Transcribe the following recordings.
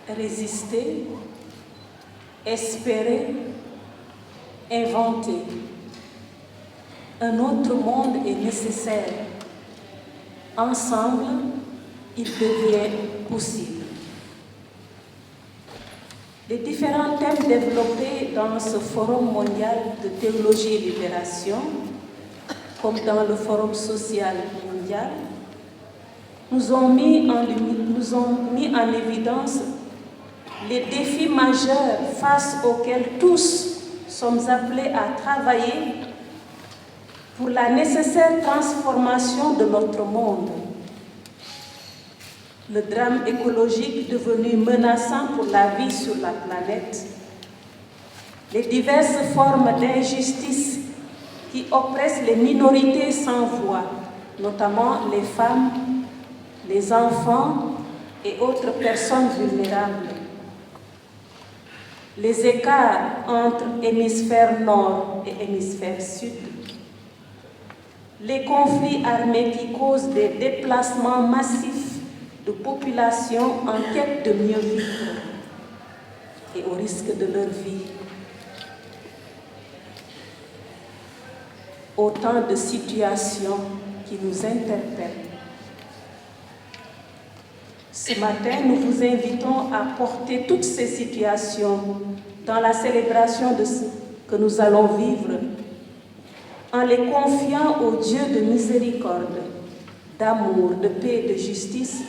résister, espérer, inventer. Un autre monde est nécessaire. Ensemble, il devient possible. Les différents thèmes développés dans ce Forum mondial de théologie et libération, comme dans le Forum social mondial, nous ont mis en évidence les défis majeurs face auxquels tous sommes appelés à travailler pour la nécessaire transformation de notre monde. Le drame écologique devenu menaçant pour la vie sur la planète, les diverses formes d'injustice qui oppressent les minorités sans voix, notamment les femmes, les enfants et autres personnes vulnérables, les écarts entre hémisphère nord et hémisphère sud, les conflits armés qui causent des déplacements massifs de populations en quête de mieux vivre et au risque de leur vie. Autant de situations qui nous interpellent. Ce matin, nous vous invitons à porter toutes ces situations dans la célébration de ce que nous allons vivre, en les confiant au Dieu de miséricorde, d'amour, de paix et de justice,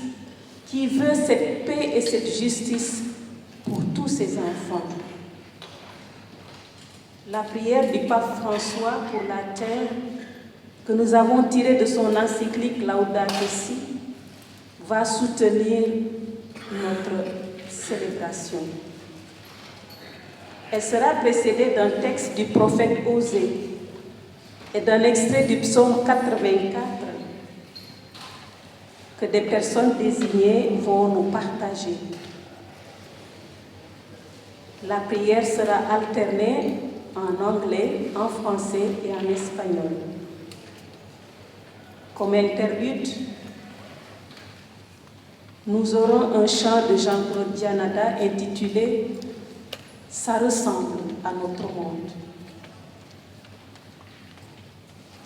qui veut cette paix et cette justice pour tous ses enfants. La prière du pape François pour la terre, que nous avons tirée de son encyclique Laudato Si, va soutenir notre célébration. Elle sera précédée d'un texte du prophète Osée et d'un extrait du psaume 84 que des personnes désignées vont nous partager. La prière sera alternée en anglais, en français et en espagnol. Comme interlude, nous aurons un chant de Jean-Claude Dianada intitulé « Ça ressemble à notre monde ».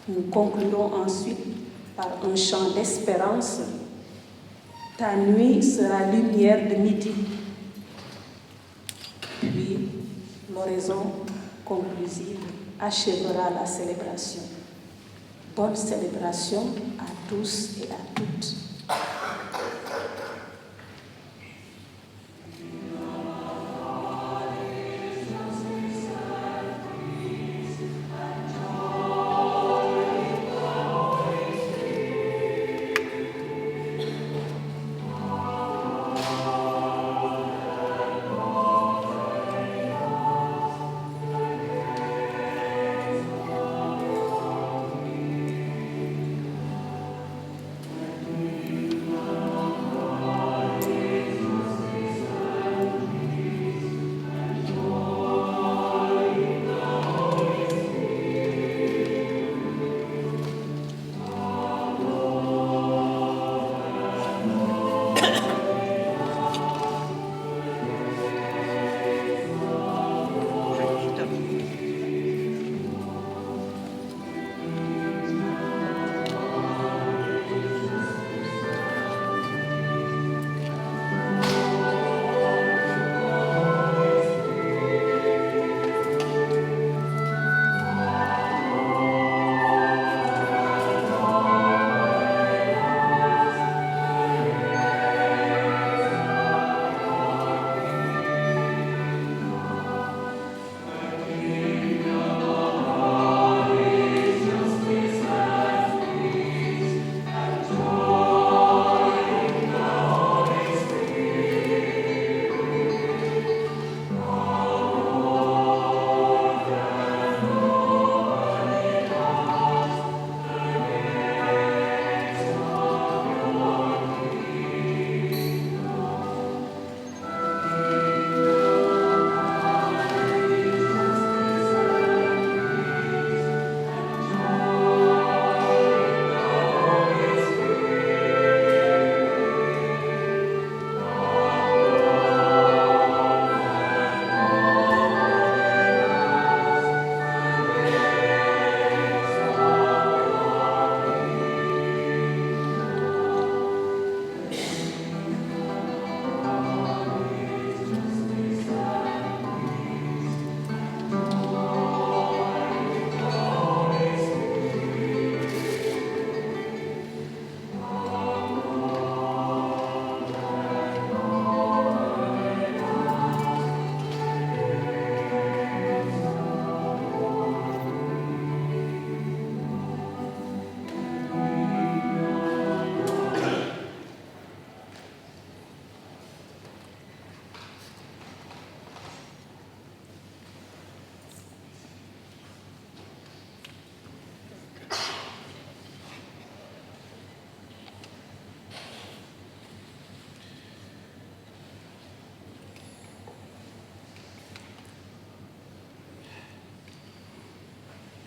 Nous conclurons ensuite par un chant d'espérance. Ta nuit sera lumière de midi. Puis l'oraison conclusive achèvera la célébration. Bonne célébration à tous et à toutes.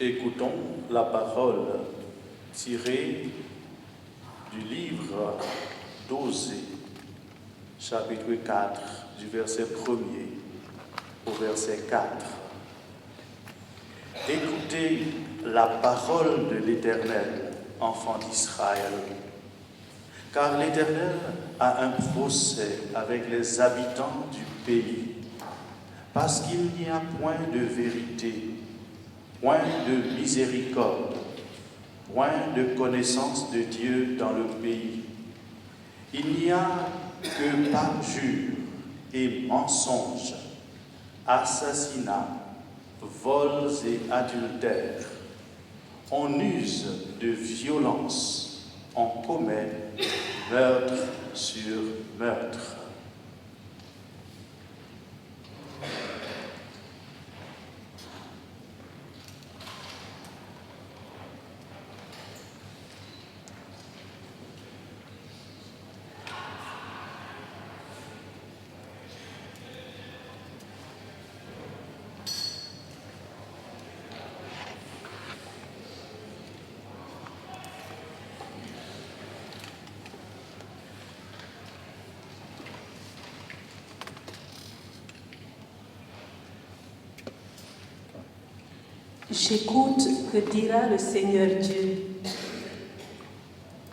Écoutons la parole tirée du livre d'Osée, chapitre 4, du verset 1er au verset 4. Écoutez la parole de l'Éternel, enfants d'Israël, car l'Éternel a un procès avec les habitants du pays, parce qu'il n'y a point de vérité, point de miséricorde, point de connaissance de Dieu dans le pays. Il n'y a que parjure et mensonges, assassinats, vols et adultères. On use de violence, on commet meurtre sur meurtre. J'écoute que dira le Seigneur Dieu.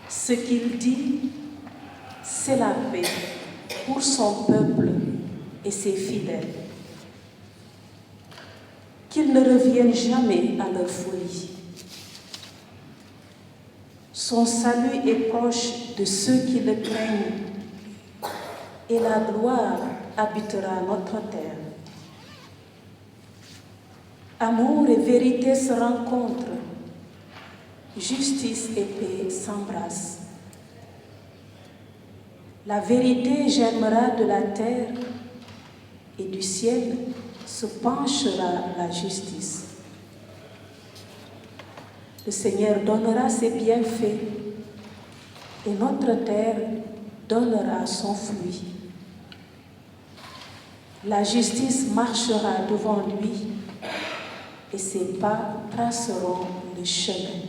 Ce qu'il dit, c'est la paix pour son peuple et ses fidèles. Qu'ils ne reviennent jamais à leur folie. Son salut est proche de ceux qui le craignent et la gloire habitera notre terre. Amour et vérité se rencontrent, justice et paix s'embrassent. La vérité germera de la terre et du ciel se penchera la justice. Le Seigneur donnera ses bienfaits et notre terre donnera son fruit. La justice marchera devant lui et ses pas traceront le chemin.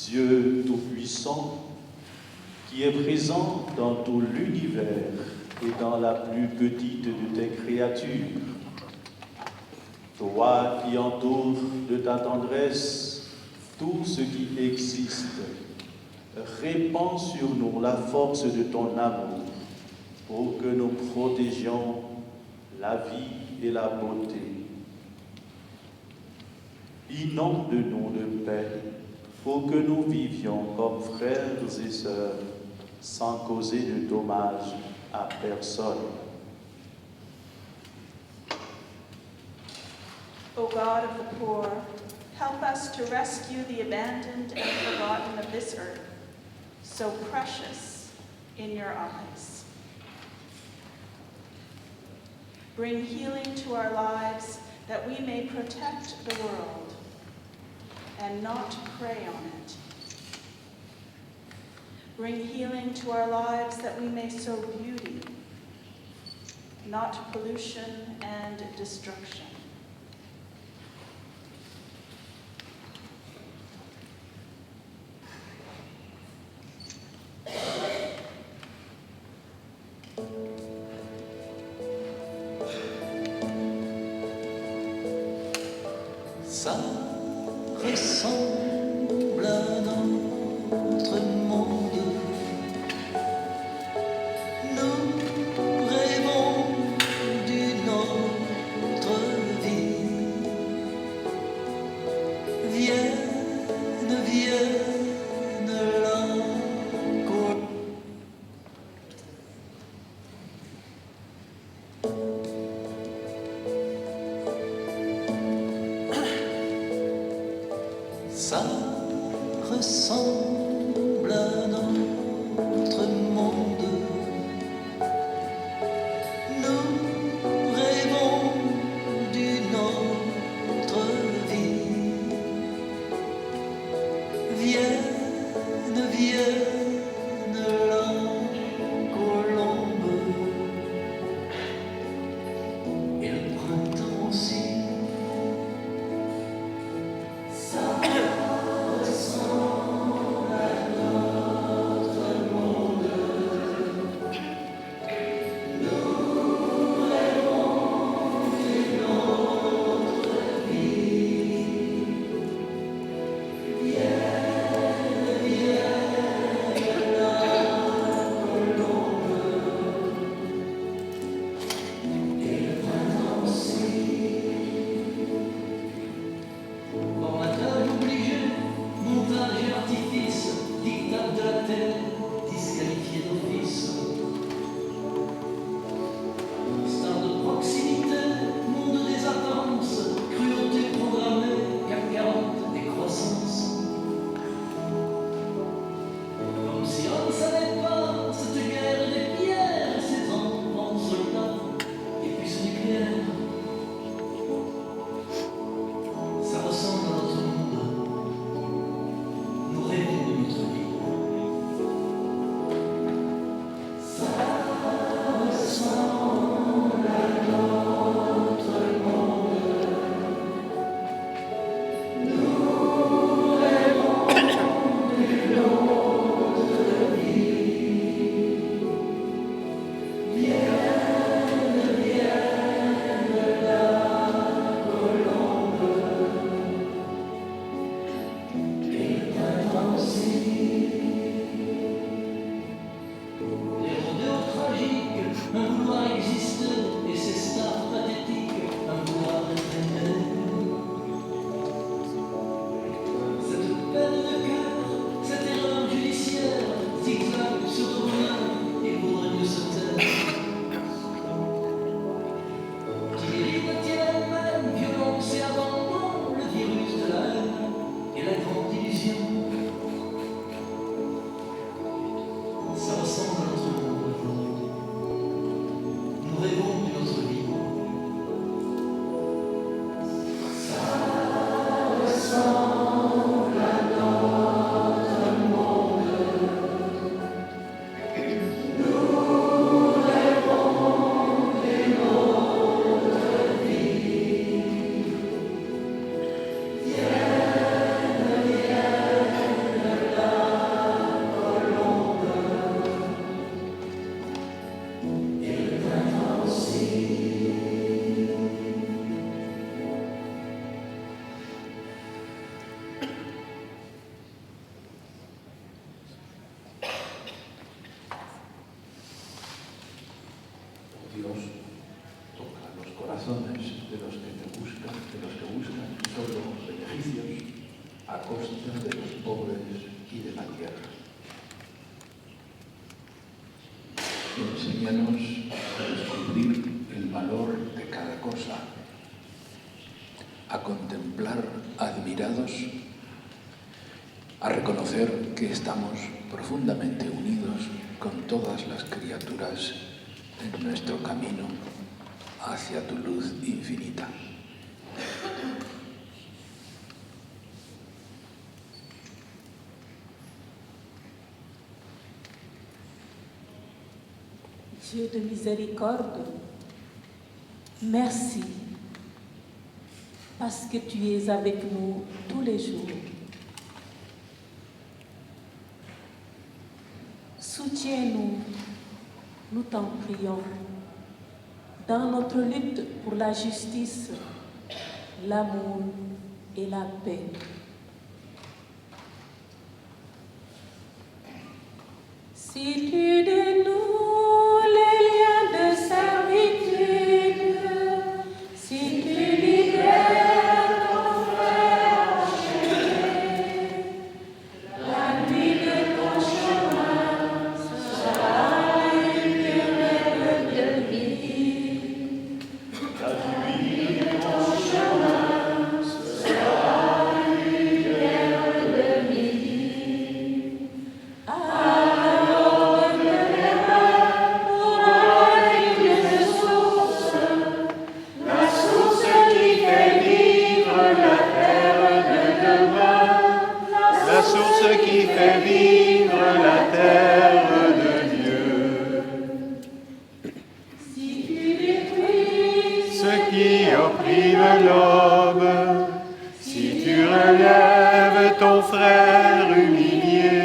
Dieu Tout-Puissant, qui est présent dans tout l'univers et dans la plus petite de tes créatures, toi qui entoures de ta tendresse tout ce qui existe, répands sur nous la force de ton amour pour que nous protégions la vie et la beauté. Inonde-nous de paix pour que nous vivions comme frères et sœurs sans causer de dommages à personne. O God of the poor, help us to rescue the abandoned and forgotten of this earth, so precious in your eyes. Bring healing to our lives that we may protect the world and not prey on it. Bring healing to our lives that we may sow beauty, not pollution and destruction. Ça ressemble à notre monde. Nous rêvons d'une autre vie. Vienne, vienne là. Ça ressemble à notre monde. Nous rêvons d'une autre vie. Vienne, vienne la colombe. Et le printemps aussi. Ça ressemble corazones de los que te buscan, de los que buscan solo beneficios a costa de los pobres y de la tierra. Enséñanos a descubrir el valor de cada cosa, a contemplar admirados, a reconocer que estamos profundamente unidos con todas las criaturas en nuestro camino hacia tu luz infinita. Dieu de miséricorde, merci parce que tu es avec nous tous les jours. Soutiens-nous, nous t'en prions, dans notre lutte pour la justice, l'amour et la paix. Si tu dénoues les liens de servitude, si tu libères ton frère enchaîné, la nuit de ton chemin sera une lumière de vie. La nuit de ton chemin sera une lumière de midi. La source qui fait vivre la terre de Dieu. Si tu détruis Ce qui opprime l'homme, si tu relèves ton frère humilié,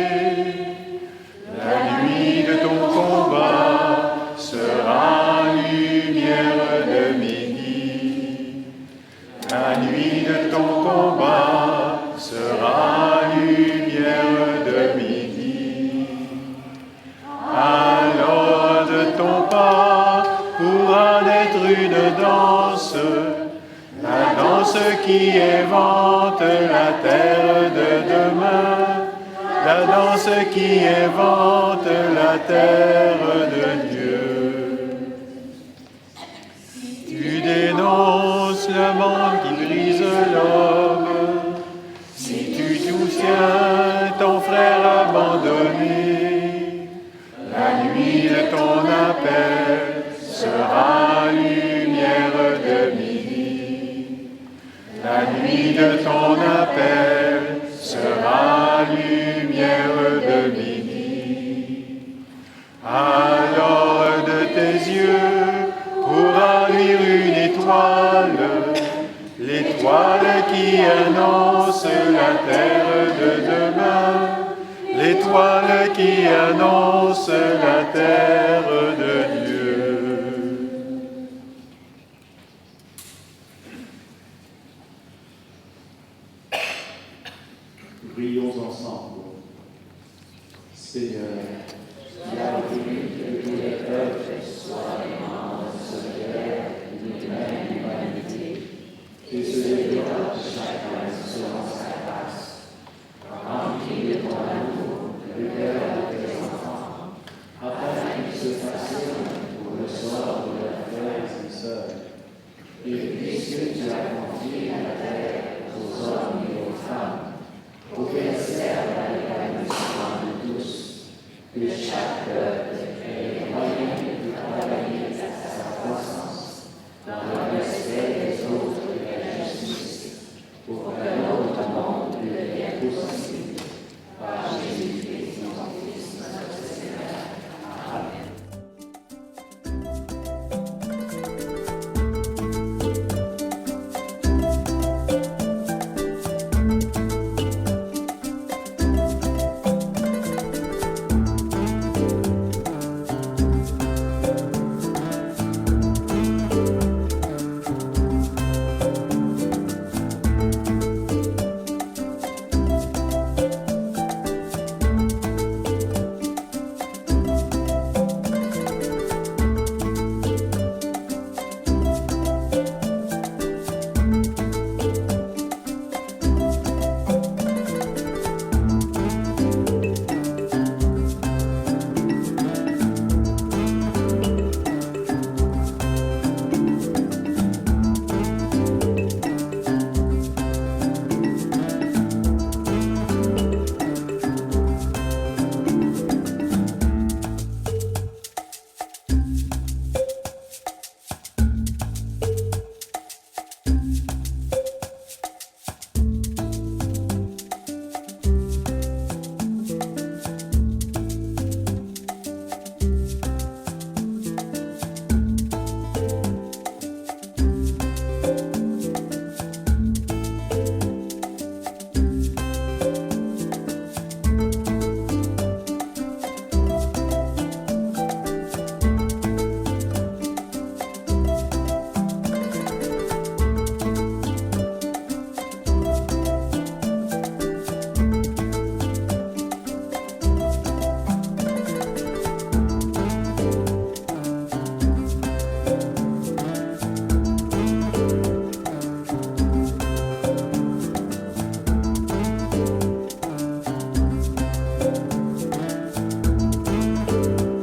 la nuit de ton combat sera lumière de midi. La nuit de ton combat sera lumière de midi. Alors de ton pas pourra naître une danse, la danse qui évente la terre de demain, la danse qui évente la terre de Dieu. Tu dénonces le monde qui brise l'homme, si tu soutiens ton frère abandonné, la nuit de ton appel sera lumière de midi. La nuit de ton appel sera lumière de midi. Alors de tes yeux pourra luire une étoile, l'étoile qui annonce la terre de demain, l'étoile qui annonce la terre de Dieu.